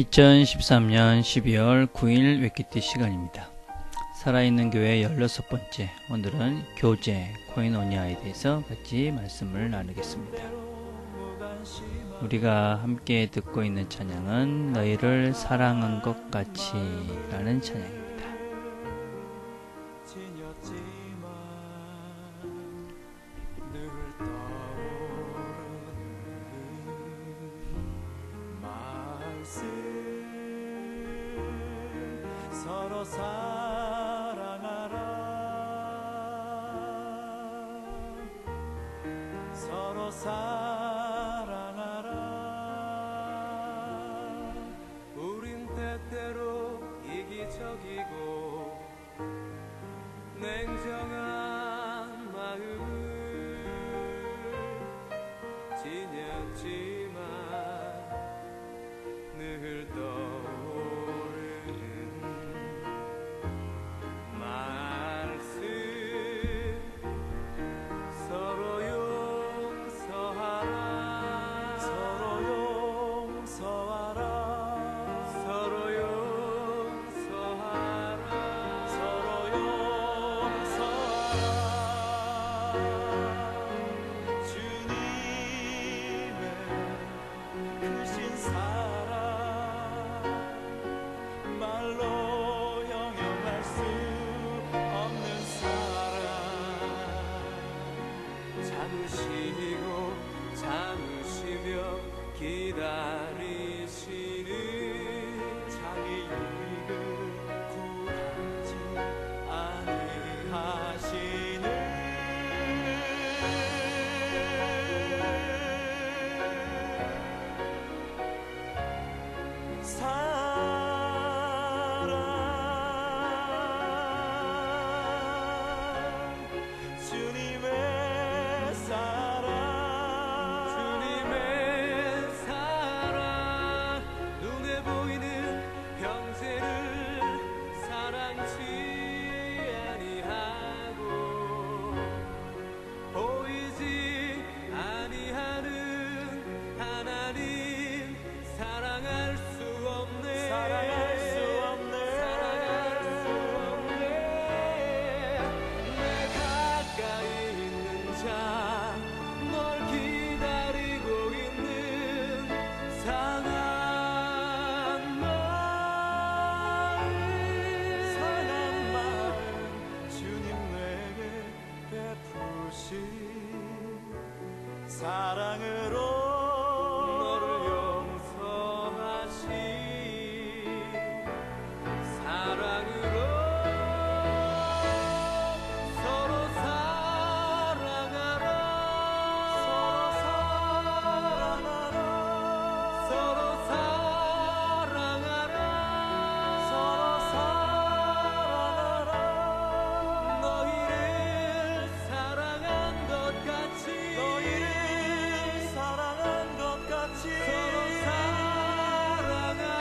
2013년 12월 9일 웨키티 시간입니다. 살아있는 교회 16번째, 오늘은 교제, 코이노니아에 대해서 같이 말씀을 나누겠습니다. 우리가 함께 듣고 있는 찬양은 너희를 사랑한 것 같이 라는 찬양입니다. 서로 사랑하라 서로 사랑하라 우린 때때로 이기적이고 냉정한 마음을 지녔지만 늘 참으시며 기다리시는 자기 유익을 구하지 아니하시는 사랑 주님의 사랑 사랑으로 너를 용서하시 사랑으로 서로 사랑하라 서로 사랑하라 서로 사랑하라 너희를 사랑한 것 같이 서로 사랑하라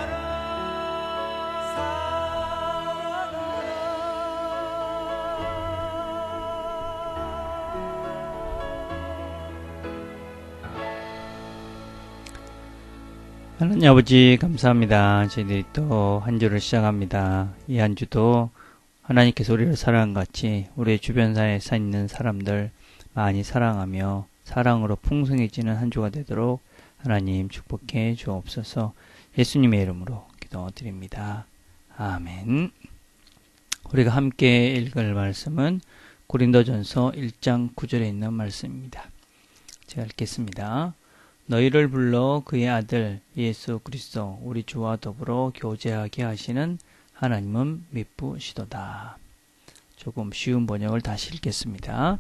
하나님 아버지 감사합니다. 저희들이 또 한 주를 시작합니다. 이 한 주도 하나님께서 우리를 사랑한 같이 우리의 주변사에 서 있는 사람들 많이 사랑하며 사랑으로 풍성해지는 한 주가 되도록 하나님 축복해 주옵소서. 예수님의 이름으로 기도드립니다. 아멘. 우리가 함께 읽을 말씀은 고린도전서 1장 9절에 있는 말씀입니다. 제가 읽겠습니다. 너희를 불러 그의 아들 예수 그리스도 우리 주와 더불어 교제하게 하시는 하나님은 미쁘시도다. 조금 쉬운 번역을 다시 읽겠습니다.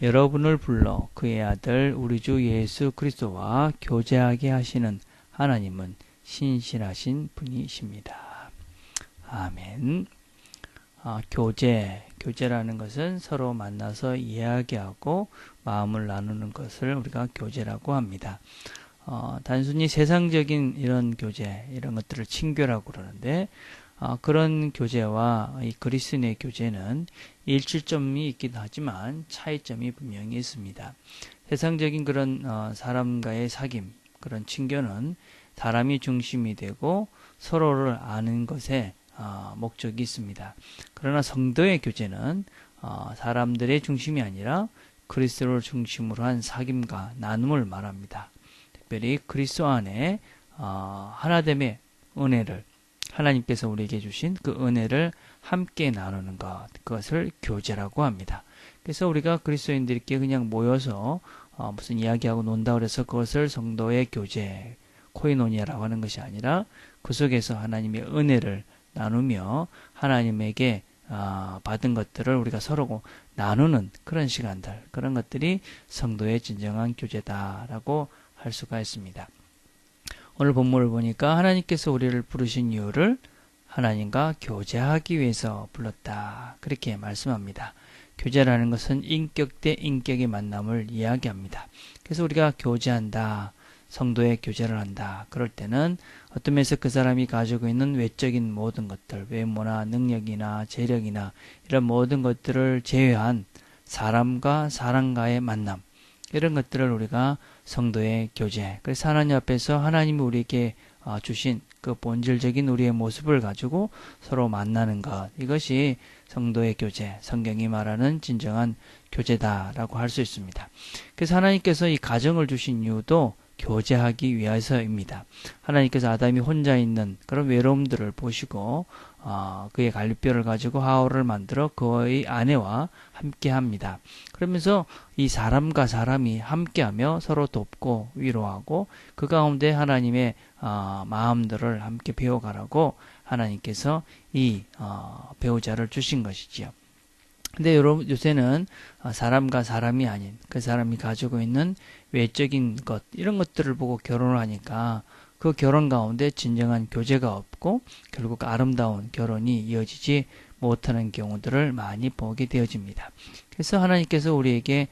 여러분을 불러 그의 아들 우리 주 예수 그리스도와 교제하게 하시는 하나님은 신실하신 분이십니다. 아멘. 교제라는 것은 서로 만나서 이야기하고 마음을 나누는 것을 우리가 교제라고 합니다. 단순히 세상적인 이런 교제, 이런 것들을 친교라고 그러는데 그런 교제와 이 그리스도인의 교제는 일치점이 있긴 하지만 차이점이 분명히 있습니다. 세상적인 그런 사람과의 사귐, 그런 친교는 사람이 중심이 되고 서로를 아는 것에 목적이 있습니다. 그러나 성도의 교제는 사람들의 중심이 아니라 그리스도를 중심으로 한 사귐과 나눔을 말합니다. 특별히 그리스도 안에 하나됨의 은혜를 하나님께서 우리에게 주신 그 은혜를 함께 나누는 것, 그것을 교제라고 합니다. 그래서 우리가 그리스도인들끼리 그냥 모여서 무슨 이야기하고 논다 그래서 그것을 성도의 교제, 코이노니아라고 하는 것이 아니라 그 속에서 하나님의 은혜를 나누며 하나님에게 받은 것들을 우리가 서로 나누는 그런 시간들, 그런 것들이 성도의 진정한 교제다라고 할 수가 있습니다. 오늘 본문을 보니까 하나님께서 우리를 부르신 이유를 하나님과 교제하기 위해서 불렀다. 그렇게 말씀합니다. 교제라는 것은 인격 대 인격의 만남을 이야기합니다. 그래서 우리가 교제한다, 성도의 교제를 한다. 그럴 때는 어떤 면에서 그 사람이 가지고 있는 외적인 모든 것들, 외모나 능력이나 재력이나 이런 모든 것들을 제외한 사람과 사람과의 만남, 이런 것들을 우리가 성도의 교제, 그래서 하나님 앞에서 하나님이 우리에게 주신 그 본질적인 우리의 모습을 가지고 서로 만나는 것, 이것이 성도의 교제, 성경이 말하는 진정한 교제다라고 할 수 있습니다. 그래서 하나님께서 이 가정을 주신 이유도 교제하기 위해서입니다. 하나님께서 아담이 혼자 있는 그런 외로움들을 보시고 그의 갈빗뼈를 가지고 하와를 만들어 그의 아내와 함께합니다. 그러면서 이 사람과 사람이 함께하며 서로 돕고 위로하고 그 가운데 하나님의 마음들을 함께 배워가라고 하나님께서 이 배우자를 주신 것이지요. 근데 여러분 요새는 사람과 사람이 아닌 그 사람이 가지고 있는 외적인 것, 이런 것들을 보고 결혼을 하니까 그 결혼 가운데 진정한 교제가 없고 결국 아름다운 결혼이 이어지지 못하는 경우들을 많이 보게 되어집니다. 그래서 하나님께서 우리에게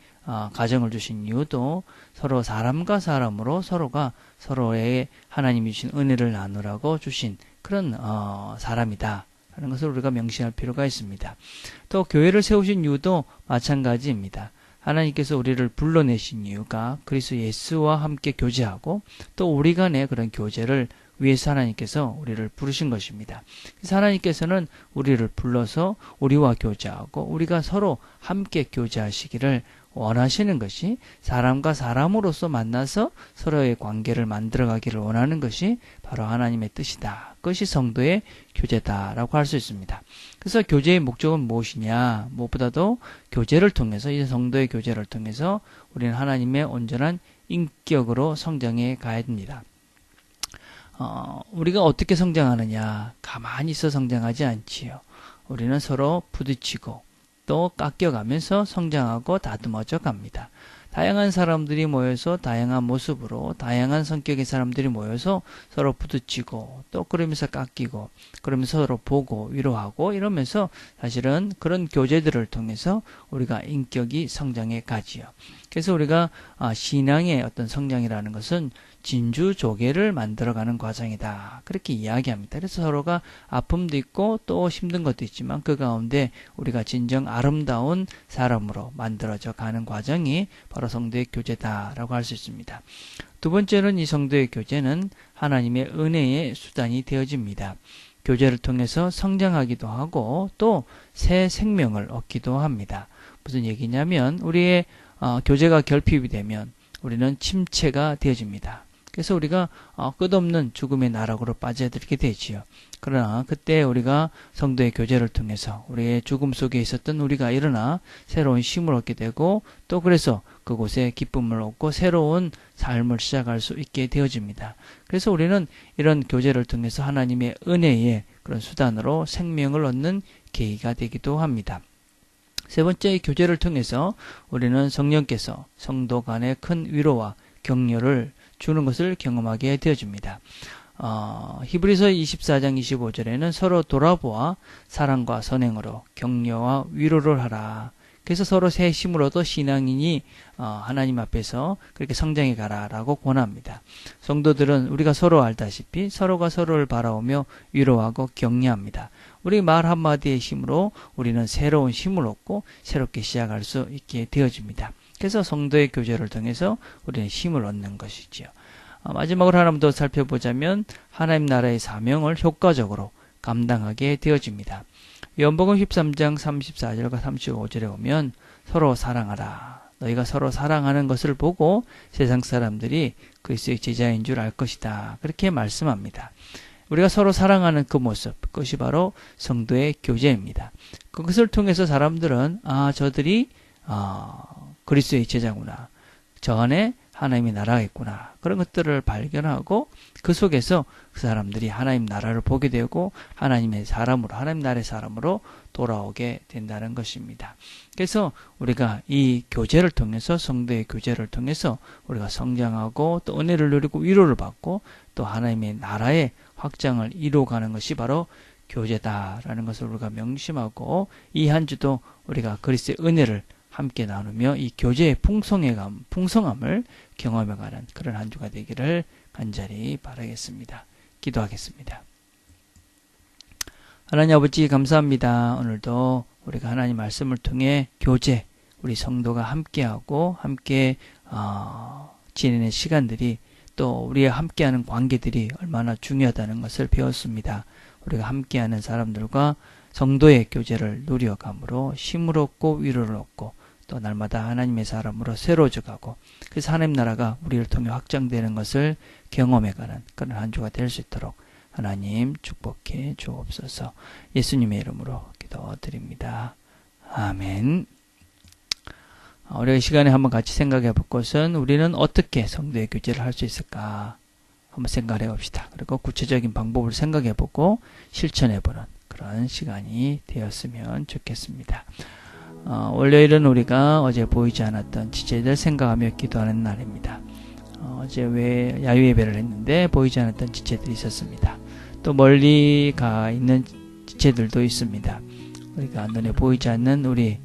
가정을 주신 이유도 서로 사람과 사람으로 서로가 서로의 하나님이 주신 은혜를 나누라고 주신 그런 사람이다 하는 것을 우리가 명심할 필요가 있습니다. 또 교회를 세우신 이유도 마찬가지입니다. 하나님께서 우리를 불러내신 이유가 그리스도 예수와 함께 교제하고 또 우리 간의 그런 교제를 위해서 하나님께서 우리를 부르신 것입니다. 그래서 하나님께서는 우리를 불러서 우리와 교제하고 우리가 서로 함께 교제하시기를 원하시는 것이, 사람과 사람으로서 만나서 서로의 관계를 만들어가기를 원하는 것이 바로 하나님의 뜻이다. 그것이 성도의 교제다라고 할 수 있습니다. 그래서 교제의 목적은 무엇이냐? 무엇보다도 교제를 통해서, 이 성도의 교제를 통해서 우리는 하나님의 온전한 인격으로 성장해 가야 됩니다. 우리가 어떻게 성장하느냐? 가만히 있어 성장하지 않지요. 우리는 서로 부딪히고 또 깎여가면서 성장하고 다듬어져 갑니다. 다양한 사람들이 모여서 다양한 모습으로 다양한 성격의 사람들이 모여서 서로 부딪히고 또 그러면서 깎이고 그러면서 서로 보고 위로하고 이러면서 사실은 그런 교제들을 통해서 우리가 인격이 성장해 가지요. 그래서 우리가 신앙의 어떤 성장이라는 것은 진주조개를 만들어가는 과정이다. 그렇게 이야기합니다. 그래서 서로가 아픔도 있고 또 힘든 것도 있지만 그 가운데 우리가 진정 아름다운 사람으로 만들어져 가는 과정이 바로 성도의 교제다라고 할 수 있습니다. 두 번째는 이 성도의 교제는 하나님의 은혜의 수단이 되어집니다. 교제를 통해서 성장하기도 하고 또 새 생명을 얻기도 합니다. 무슨 얘기냐면 우리의 교제가 결핍이 되면 우리는 침체가 되어집니다. 그래서 우리가 끝없는 죽음의 나락으로 빠져들게 되지요. 그러나 그때 우리가 성도의 교제를 통해서 우리의 죽음 속에 있었던 우리가 일어나 새로운 힘을 얻게 되고 또 그래서 그곳에 기쁨을 얻고 새로운 삶을 시작할 수 있게 되어집니다. 그래서 우리는 이런 교제를 통해서 하나님의 은혜의 그런 수단으로 생명을 얻는 계기가 되기도 합니다. 세 번째, 교제를 통해서 우리는 성령께서 성도 간의 큰 위로와 격려를 주는 것을 경험하게 되어집니다. 히브리서 24장 25절에는 서로 돌아보아 사랑과 선행으로 격려와 위로를 하라. 그래서 서로 새 힘을 얻어 신앙인이 하나님 앞에서 그렇게 성장해 가라라고 권합니다. 성도들은 우리가 서로 알다시피 서로가 서로를 바라보며 위로하고 격려합니다. 우리 말 한마디의 힘으로 우리는 새로운 힘을 얻고 새롭게 시작할 수 있게 되어집니다. 그래서 성도의 교제를 통해서 우리는 힘을 얻는 것이지요. 마지막으로 하나만 더 살펴보자면 하나님 나라의 사명을 효과적으로 감당하게 되어집니다. 요한복음 13장 34절과 35절에 보면 서로 사랑하라. 너희가 서로 사랑하는 것을 보고 세상 사람들이 그리스도의 제자인 줄 알 것이다. 그렇게 말씀합니다. 우리가 서로 사랑하는 그 모습, 그것이 바로 성도의 교제입니다. 그것을 통해서 사람들은 저들이 그리스도의 제자구나. 저 안에 하나님의 나라가 있구나. 그런 것들을 발견하고 그 속에서 그 사람들이 하나님 나라를 보게 되고 하나님의 사람으로, 하나님 나라의 사람으로 돌아오게 된다는 것입니다. 그래서 우리가 이 교제를 통해서, 성도의 교제를 통해서 우리가 성장하고 또 은혜를 누리고 위로를 받고 또 하나님의 나라의 확장을 이루어가는 것이 바로 교제다라는 것을 우리가 명심하고 이 한 주도 우리가 그리스도의 은혜를 함께 나누며 이 교제의 풍성함을 경험해가는 그런 한 주가 되기를 간절히 바라겠습니다. 기도하겠습니다. 하나님 아버지 감사합니다. 오늘도 우리가 하나님 말씀을 통해 교제, 우리 성도가 함께하고 함께 지내는 시간들이 또 우리의 함께하는 관계들이 얼마나 중요하다는 것을 배웠습니다. 우리가 함께하는 사람들과 성도의 교제를 누려감으로 힘을 얻고 위로를 얻고 또 날마다 하나님의 사람으로 새로워져가고 그래서 하나님 나라가 우리를 통해 확장되는 것을 경험해가는 그런 한 주가 될 수 있도록 하나님 축복해 주옵소서. 예수님의 이름으로 기도드립니다. 아멘. 우리가 이 시간에 한번 같이 생각해 볼 것은 우리는 어떻게 성도의 교제를 할 수 있을까 한번 생각해 봅시다. 그리고 구체적인 방법을 생각해 보고 실천해 보는 그런 시간이 되었으면 좋겠습니다. 월요일은 우리가 어제 보이지 않았던 지체들 생각하며 기도하는 날입니다. 어제 야유 예배를 했는데 보이지 않았던 지체들이 있었습니다. 또 멀리 가 있는 지체들도 있습니다. 우리가 눈에 보이지 않는 우리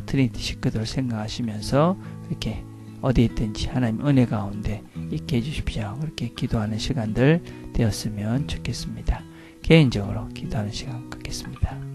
트리니티 식구들 생각하시면서 이렇게 어디 있든지 하나님 은혜 가운데 있게 해주십시오. 그렇게 기도하는 시간들 되었으면 좋겠습니다. 개인적으로 기도하는 시간 갖겠습니다.